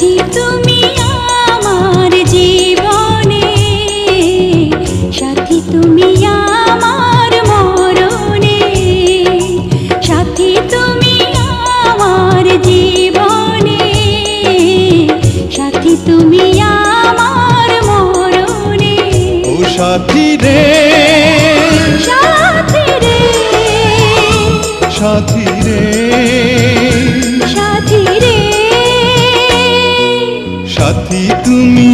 সাথী তুমি আমার জীবনে, সাথী তুমি আমার মরণে, সাথী তুমি আমার জীবনে, সাথী তুমি আমার মরণে। ও সাথী রে, সাথী রে, সাথী রে, সাথী রে, সাথী তুমি